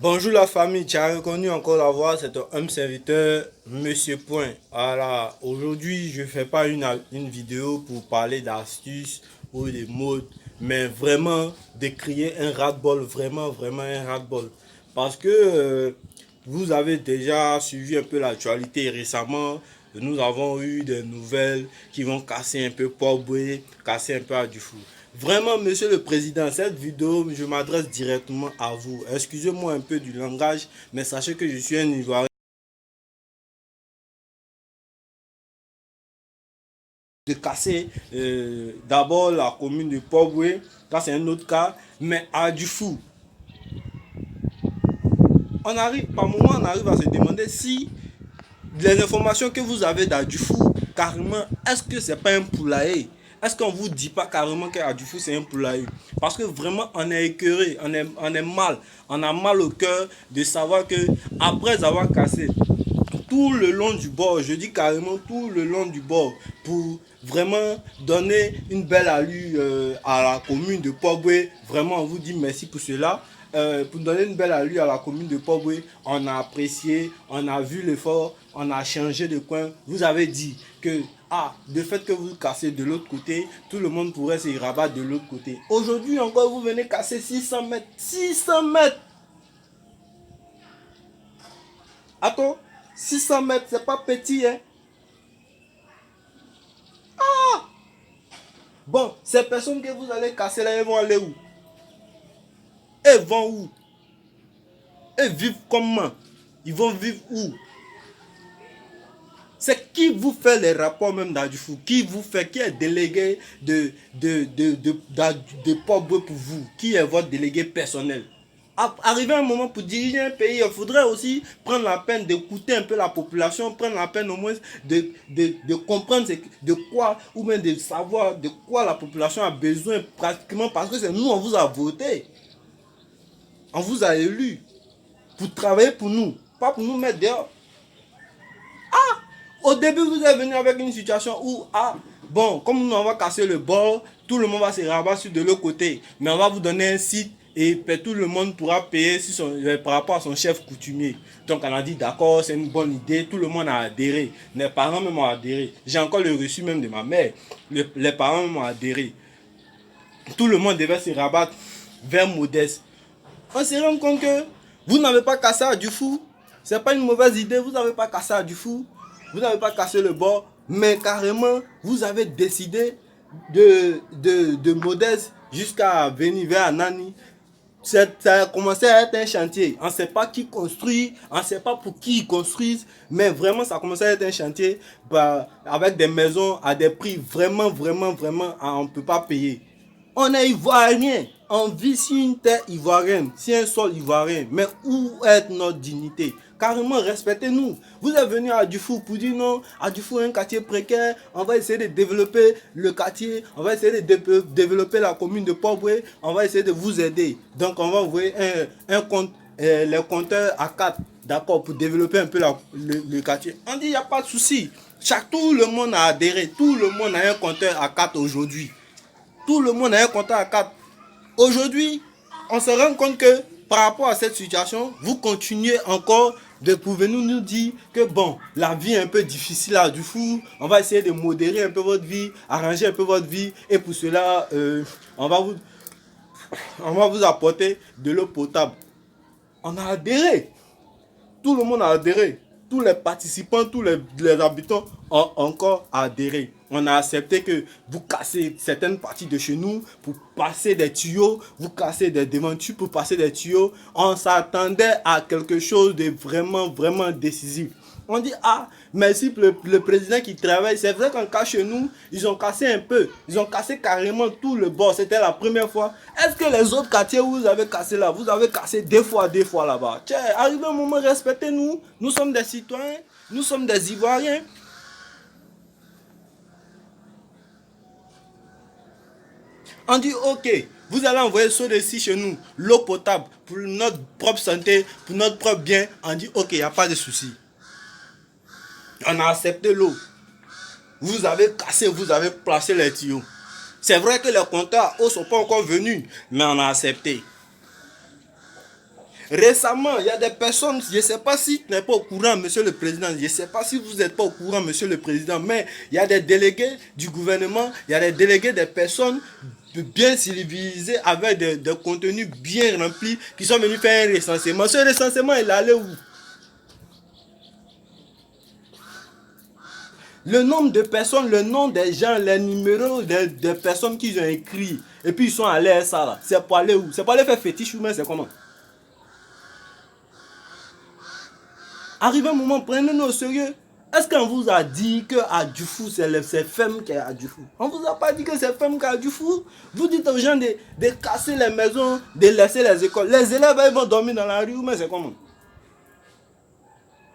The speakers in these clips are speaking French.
Bonjour la famille, tu as reconnu encore la voix, c'est ton homme serviteur, Monsieur Point. Alors, aujourd'hui, je ne fais pas une vidéo pour parler d'astuces ou de modes, mais vraiment de créer un ras-le-bol, vraiment un ras-le-bol. Parce que vous avez déjà suivi un peu l'actualité récemment, nous avons eu des nouvelles qui vont casser un peu Pogba, casser un peu à Dufou. Vraiment, monsieur le président, cette vidéo, je m'adresse directement à vous. Excusez-moi un peu du langage, mais sachez que je suis un Ivoirien de casser d'abord la commune de Pogba, ça c'est un autre cas, mais à Dufou. On arrive, par moment, on arrive à se demander si les informations que vous avez d'Adufou, carrément, est-ce que c'est pas un poulailler? Est-ce qu'on vous dit pas carrément qu'Adufou c'est un poulailler? Parce que vraiment on est écœuré, on est mal, on a mal au cœur de savoir que après avoir cassé tout le long du bord, je dis carrément tout le long du bord, pour vraiment donner une belle allure à la commune de Pogba. Vraiment, on vous dit merci pour cela. Pour donner une belle allure à la commune de Pogba, on a apprécié, on a vu l'effort, on a changé de coin. Vous avez dit que de fait que vous cassez de l'autre côté, tout le monde pourrait se rabattre de l'autre côté. Aujourd'hui encore, vous venez casser 600 mètres. 600 mètres. Attends, 600 mètres, c'est pas petit, hein. Bon, ces personnes que vous allez casser là, elles vont aller où? Elles vont où? Elles vivent comment? Ils vont vivre où? C'est qui vous fait les rapports même d'Adufou? Qui vous fait? Qui est délégué de Pogba pour vous? Qui est votre délégué personnel? Arriver un moment pour diriger un pays, il faudrait aussi prendre la peine d'écouter un peu la population, prendre la peine au moins de comprendre de quoi, ou même de savoir de quoi la population a besoin pratiquement, parce que c'est nous, on vous a voté, on vous a élu pour travailler pour nous, pas pour nous mettre dehors. Au début, vous êtes venu avec une situation où, bon, comme nous, on va casser le bord, tout le monde va se rabattre sur de l'autre côté. Mais on va vous donner un site et tout le monde pourra payer par rapport à son chef coutumier. Donc, on a dit, d'accord, c'est une bonne idée. Tout le monde a adhéré. Les parents même ont adhéré. J'ai encore le reçu même de ma mère. Les parents même ont adhéré. Tout le monde devait se rabattre vers Modeste. On se rend compte que vous n'avez pas cassé à Dufou. C'est pas une mauvaise idée, vous n'avez pas cassé à Dufou. Vous n'avez pas cassé le bord, mais carrément, vous avez décidé de Modeste jusqu'à venir vers Nani. Ça a commencé à être un chantier. On ne sait pas qui construit, on ne sait pas pour qui ils construisent, mais vraiment, ça a commencé à être un chantier avec des maisons à des prix vraiment, on ne peut pas payer. On est ivoirien, on vit sur une terre ivoirienne, sur un sol ivoirien. Mais où est notre dignité? Carrément, respectez-nous. Vous êtes venu à Dufou pour dire non, à Dufou est un quartier précaire, on va essayer de développer le quartier, on va essayer de développer la commune de Pogba, on va essayer de vous aider. Donc on va envoyer un compte, les compteurs à 4, d'accord, pour développer un peu le quartier. On dit il n'y a pas de souci. Tout le monde a adhéré, tout le monde a un compteur à 4 aujourd'hui. Tout le monde a un compteur à 4. Aujourd'hui, on se rend compte que par rapport à cette situation, vous continuez encore de pouvoir nous dire que bon, la vie est un peu difficile à Dufou, on va essayer de modérer un peu votre vie, arranger un peu votre vie, et pour cela, on va vous apporter de l'eau potable. On a adhéré. Tout le monde a adhéré. Tous les participants, tous les habitants ont encore adhéré. On a accepté que vous cassez certaines parties de chez nous pour passer des tuyaux, vous cassez des devantures pour passer des tuyaux. On s'attendait à quelque chose de vraiment décisif. On dit, merci pour le président qui travaille. C'est vrai qu'en cas chez nous, ils ont cassé un peu. Ils ont cassé carrément tout le bord. C'était la première fois. Est-ce que les autres quartiers où vous avez cassé là, vous avez cassé deux fois là-bas? Tiens, arrivez un moment, respectez-nous. Nous sommes des citoyens. Nous sommes des Ivoiriens. On dit, ok, vous allez envoyer ceux-ci chez nous, l'eau potable, pour notre propre santé, pour notre propre bien. On dit, ok, il n'y a pas de souci. On a accepté l'eau. Vous avez cassé, vous avez placé les tuyaux. C'est vrai que les compteurs ne sont pas encore venus, mais on a accepté. Récemment, il y a des personnes, je ne sais pas si tu n'es pas au courant, monsieur le président, je ne sais pas si vous n'êtes pas au courant, monsieur le président, mais il y a des délégués du gouvernement, il y a des délégués des personnes bien civilisées avec des contenus bien remplis qui sont venus faire un recensement. Ce recensement, il est allé où? Le nombre de personnes, le nom des gens, les numéros des personnes qu'ils ont écrit, et puis ils sont allés à ça là. C'est pour aller où? C'est pour aller faire fétiche ou bien c'est comment? Arrivé un moment, prenez-nous au sérieux. Est-ce qu'on vous a dit que à Dufou, c'est femme qui est à Dufou? On ne vous a pas dit que c'est femme qui est à Dufou. Vous dites aux gens de casser les maisons, de laisser les écoles. Les élèves, ils vont dormir dans la rue, mais c'est comment?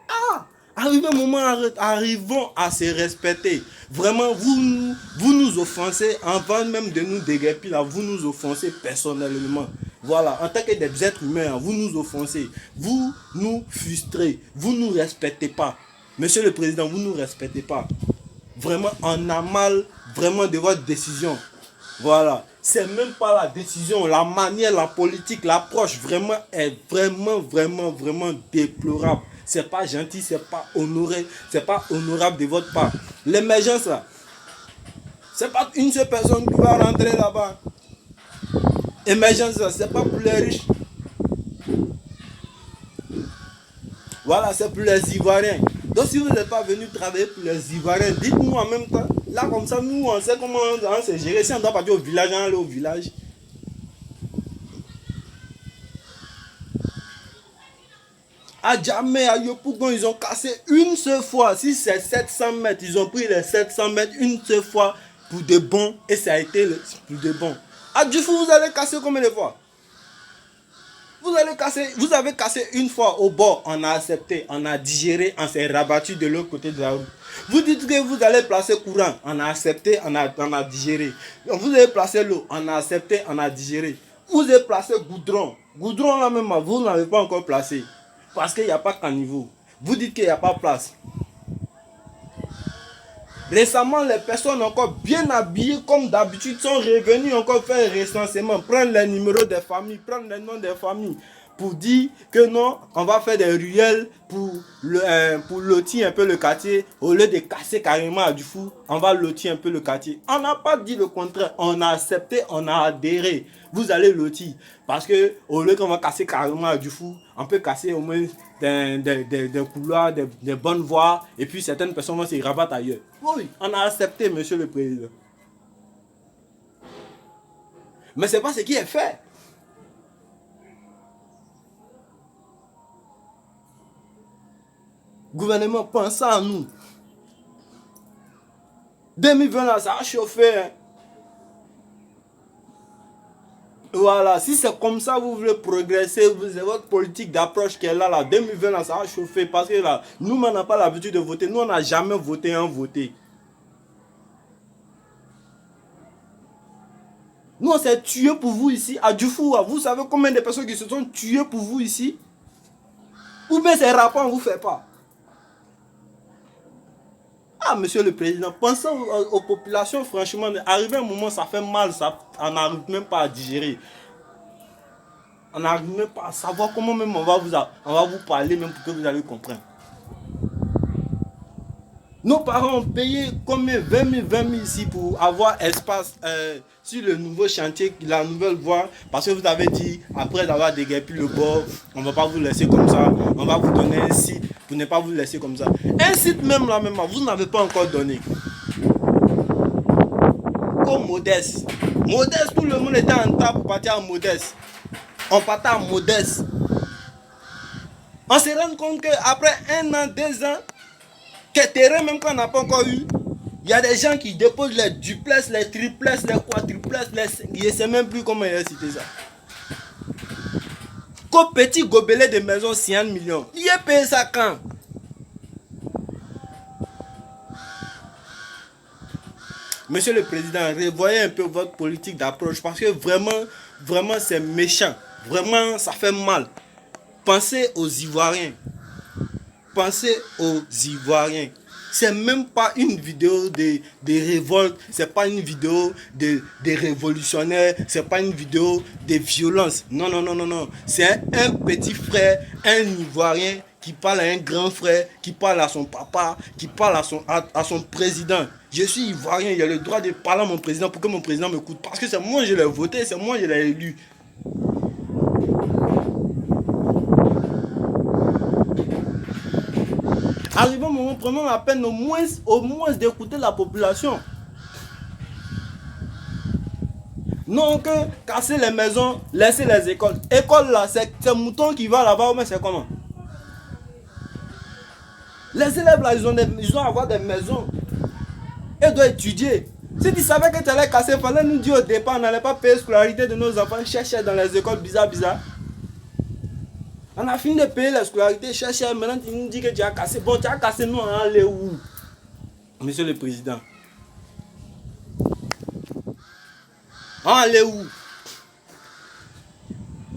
Ah! Arrivé un moment, arrivons à se respecter. Vraiment, vous nous offensez, avant même de nous déguerpir, là, vous nous offensez personnellement. Voilà, en tant que des êtres humains, vous nous offensez. Vous nous frustrez. Vous ne nous respectez pas. Monsieur le Président, vous ne nous respectez pas. Vraiment, on a mal vraiment de votre décision. Voilà. C'est même pas la décision, la manière, la politique, l'approche vraiment est vraiment déplorable. C'est pas gentil, c'est pas honoré, c'est pas honorable de votre part. L'émergence là, c'est pas une seule personne qui va rentrer là-bas. Émergence là, c'est pas pour les riches. Voilà, c'est pour les Ivoiriens. Donc si vous n'êtes pas venu travailler pour les Ivoiriens, dites-nous en même temps. Là comme ça, nous on sait comment on se gérer. Si on doit partir au village, on aller au village. À Djamé, à Yopougon, ils ont cassé une seule fois. Si c'est 700 mètres, ils ont pris les 700 mètres une seule fois pour de bon. Et ça a été pour de bon. À Dufou, vous allez casser combien de fois? Vous avez cassé une fois au bord, on a accepté, on a digéré, on s'est rabattu de l'autre côté de la route. Vous dites que vous allez placer courant, on a accepté, on a digéré. Vous avez placé l'eau, on a accepté, on a digéré. Vous avez placé goudron. Goudron là même, vous n'avez pas encore placé. Parce qu'il n'y a pas caniveau. Vous dites qu'il n'y a pas de place. Récemment, les personnes encore bien habillées comme d'habitude sont revenues encore faire un recensement, prendre les numéros des familles, prendre les noms des familles pour dire que non, on va faire des ruelles pour lotir un peu le quartier. Au lieu de casser carrément à Dufou, on va lotir un peu le quartier. On n'a pas dit le contraire, on a accepté, on a adhéré. Vous allez lotir. Parce que au lieu qu'on va casser carrément à Dufou, on peut casser au moins des couloirs, des bonnes voies, et puis certaines personnes vont se rabattre ailleurs. Oui, on a accepté, monsieur le président. Mais ce n'est pas ce qui est fait. Gouvernement, pensez à nous. 2020 là, ça a chauffé. Hein. Voilà, si c'est comme ça, vous voulez progresser, c'est votre politique d'approche qui est là, 2020 là, ça a chauffé. Parce que là, nous, on n'a pas l'habitude de voter. Nous, on n'a jamais voté un voté. Nous, on s'est tué pour vous ici, à Dufou. Vous savez combien de personnes qui se sont tuées pour vous ici? Ou bien ces rapports, on ne vous fait pas. Ah, monsieur le président, pensez aux populations, franchement, arrivé un moment, ça fait mal, on n'arrive même pas à digérer. On n'arrive même pas à savoir comment même on va vous parler, même pour que vous allez comprendre. Nos parents ont payé combien? 20 000 ici pour avoir espace sur le nouveau chantier, la nouvelle voie. Parce que vous avez dit, après avoir déguerpi le bord, on ne va pas vous laisser comme ça. On va vous donner un site pour ne pas vous laisser comme ça. Un site même là, même, vous n'avez pas encore donné. Comme Modeste. Modeste, tout le monde était en table pour partir à Modeste. On partait à Modeste. On se rend compte qu'après 1 an, 2 ans, que terrain même qu'on n'a pas encore eu, il y a des gens qui déposent les duplex, les triplex, les quadruplex, je ne sais même plus comment il a cité ça. Qu'au petit gobelet de maison 100 millions, il a payé ça quand? Monsieur le Président, revoyez un peu votre politique d'approche parce que vraiment c'est méchant. Vraiment, ça fait mal. Pensez aux Ivoiriens. Pensez aux Ivoiriens. C'est même pas une vidéo de révolte, c'est pas une vidéo de révolutionnaires, c'est pas une vidéo de violence. Non, non, non, non, non. C'est un petit frère, un Ivoirien qui parle à un grand frère, qui parle à son papa, qui parle à son président. Je suis Ivoirien, il a le droit de parler à mon président pour que mon président m'écoute. Parce que c'est moi qui l'ai voté, c'est moi qui l'ai élu. Arrivons au moment, prenons la peine au moins d'écouter la population. Non que casser les maisons, laisser les écoles. École là, c'est mouton qui va là-bas, mais c'est comment? Les élèves là, ils doivent avoir des maisons. Ils doivent étudier. Si tu savais que tu allais casser, il fallait nous dire au départ, on n'allait pas payer la scolarité de nos enfants, chercher dans les écoles bizarres. On a fini de payer la scolarité, chercher, maintenant tu nous dis que tu as cassé. Bon, tu as cassé, nous, on va aller où? Monsieur le Président. On va aller où?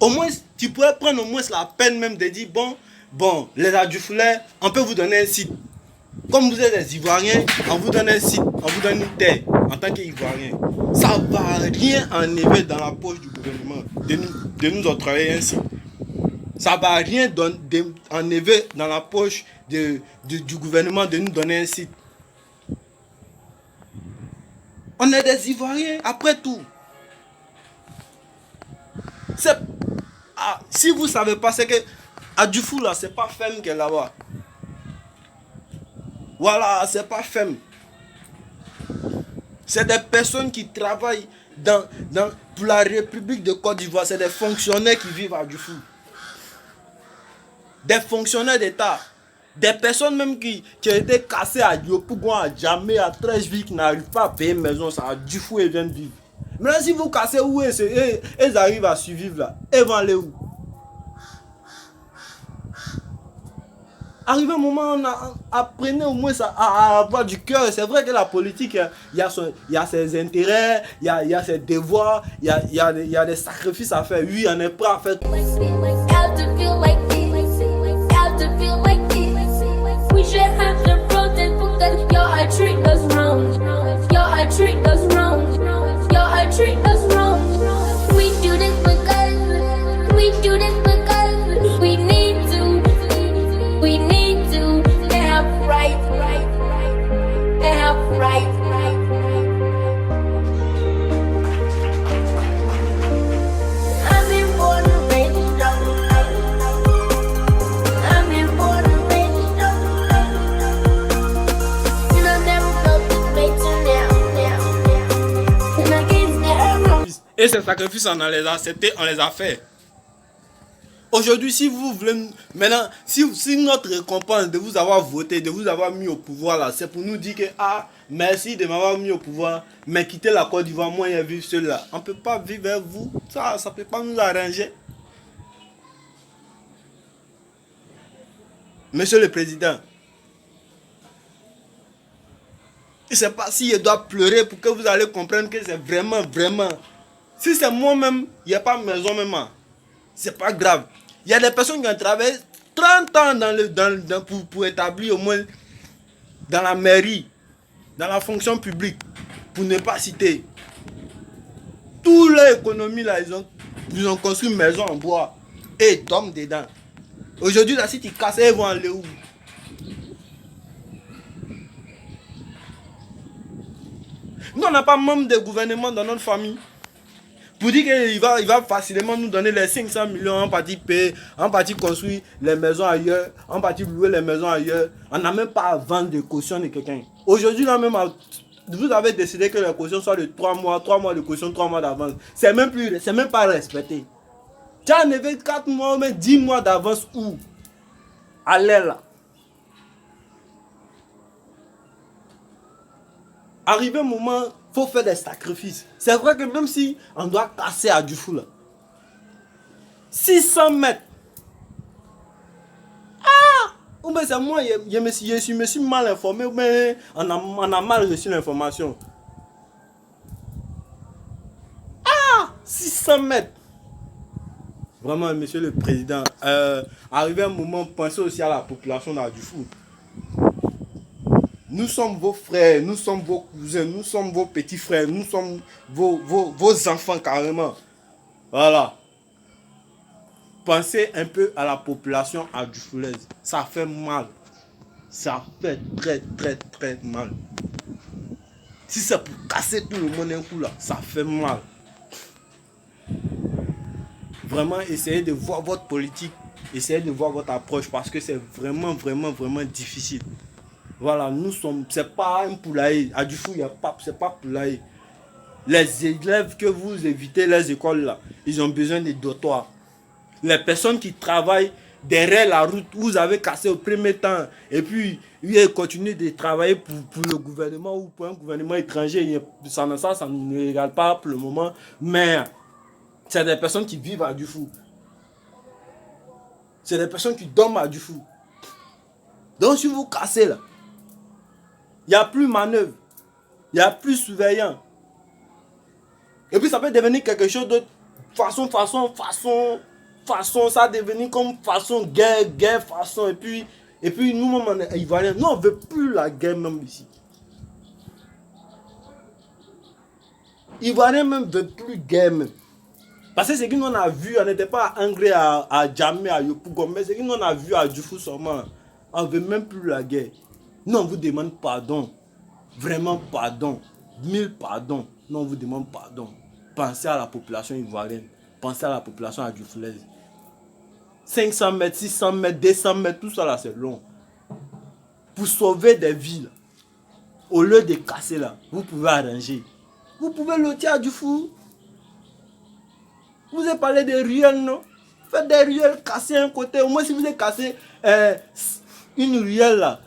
Au moins, tu pourrais prendre au moins la peine même de dire, bon, les adjuflets, on peut vous donner un site. Comme vous êtes des Ivoiriens, on vous donne un site, on vous donne une terre en tant qu'Ivoirien. Ça ne va rien enlever dans la poche du gouvernement de nous octroyer un site. Ça ne va rien enlever dans la poche du gouvernement de nous donner un site. On est des Ivoiriens, après tout. Si vous ne savez pas, c'est que Adjufou là, c'est pas Femme qui est là-bas. Voilà, c'est pas Femme. C'est des personnes qui travaillent pour la République de Côte d'Ivoire. C'est des fonctionnaires qui vivent à Adjufou. Des fonctionnaires d'État. Des personnes même qui ont été cassées à Diopougon, à Djamé, à Trècheville, qui n'arrivent pas à payer une maison, ça à Adjufou et viennent vivre. Maintenant, si vous cassez où ils arrivent à survivre là, ils vont aller où? Arrivé un moment, apprenez au moins à avoir du cœur. C'est vrai que la politique, il y a ses intérêts, il y a ses devoirs, il y a des sacrifices à faire. Oui, on est prêt à faire. Et ces sacrifices, on les a acceptés, on les a fait. Aujourd'hui, si vous voulez, maintenant, si notre récompense de vous avoir voté, de vous avoir mis au pouvoir là, c'est pour nous dire que, merci de m'avoir mis au pouvoir, mais quittez la Côte d'Ivoire, moi, je vis seul là. On ne peut pas vivre avec vous, ça ne peut pas nous arranger. Monsieur le Président, je ne sais pas si je dois pleurer pour que vous allez comprendre que c'est vraiment. Si c'est moi-même, il n'y a pas de maison même. C'est pas grave. Il y a des personnes qui ont travaillé 30 ans pour établir au moins dans la mairie, dans la fonction publique, pour ne pas citer. Toute leur économie là, ils ont construit une maison en bois et ils dorment dedans. Aujourd'hui là, si tu casses, ils vont aller où? Nous, on n'a pas membre de gouvernement dans notre famille. Pour dire qu'il va facilement nous donner les 500 millions, en partie payer, en partie construire les maisons ailleurs, en partie louer les maisons ailleurs. On n'a même pas à vendre de caution de quelqu'un. Aujourd'hui, là même, vous avez décidé que la caution soit de 3 mois de caution, 3 mois d'avance. C'est même pas respecté. Tu as enlevé 4 mois ou même 10 mois d'avance où? Allez là. Arrivé un moment, il faut faire des sacrifices. C'est vrai que même si on doit casser à Adjufou là, 600 mètres. Ou bien c'est moi, je me suis mal informé, ou bien on a mal reçu l'information. 600 mètres. Vraiment, monsieur le président, arrivé un moment, pensez aussi à la population d'Adjufou. Nous sommes vos frères, nous sommes vos cousins, nous sommes vos petits frères, nous sommes vos enfants carrément. Voilà. Pensez un peu à la population adjoufoulaise. Ça fait mal. Ça fait très très très mal. Si c'est pour casser tout le monde un coup là, ça fait mal. Vraiment, essayez de voir votre politique, essayez de voir votre approche parce que c'est vraiment vraiment vraiment difficile. Voilà, nous sommes, c'est pas un poulailler. À Dufou, il y a pas, c'est pas poulailler. Les élèves que vous évitez les écoles là, ils ont besoin de dortoirs. Les personnes qui travaillent derrière la route, vous avez cassé au premier temps et puis ils continuent de travailler pour le gouvernement ou pour un gouvernement étranger. Ça ne regarde pas pour le moment, mais c'est des personnes qui vivent à Dufou. C'est des personnes qui dorment à Dufou. Donc si vous cassez là, il n'y a plus manœuvre, il n'y a plus surveillant. Et puis ça peut devenir quelque chose de façon, ça devient comme façon, guerre, façon. Et puis nous-mêmes, Ivoiriens, nous on ne veut plus la guerre même ici. Ivoiriens même ne veulent plus guerre même. Parce que ce qu'on a vu, on n'était pas angry à Djamé, à Yopougon, mais ce qu'on a vu à Dufou seulement, on ne veut même plus la guerre. Nous on vous demande pardon. Vraiment pardon. 1000 pardons. Nous on vous demande pardon. Pensez à la population ivoirienne. Pensez à la population adjoufoulaise. 500 mètres, 600 mètres, 200 mètres, tout ça là c'est long. Pour sauver des villes, au lieu de casser là, vous pouvez arranger. Vous pouvez lotir à Dufou. Vous avez parlé des ruelles, non? Faites des ruelles, casser un côté. Au moins si vous avez cassé une ruelle là,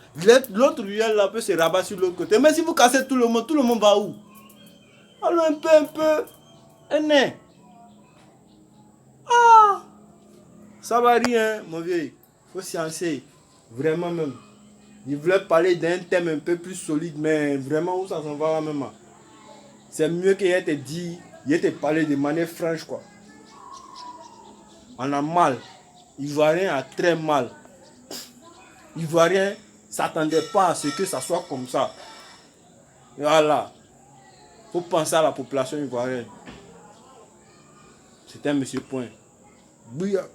l'autre ruelle là peut se rabattre sur l'autre côté. Mais si vous cassez tout le monde va où? Alors un peu, un nez. Ah! Ça va rien, mon vieux. Faut sciencer. Vraiment même. Il voulait parler d'un thème un peu plus solide, mais vraiment où ça s'en va là même. C'est mieux qu'il ait te dit, il ait te parlé de manière franche quoi. On a mal. Ivoirien a très mal. Ivoirien s'attendait pas à ce que ça soit comme ça. Voilà. Faut penser à la population ivoirienne. C'était Monsieur Point. Bouillard.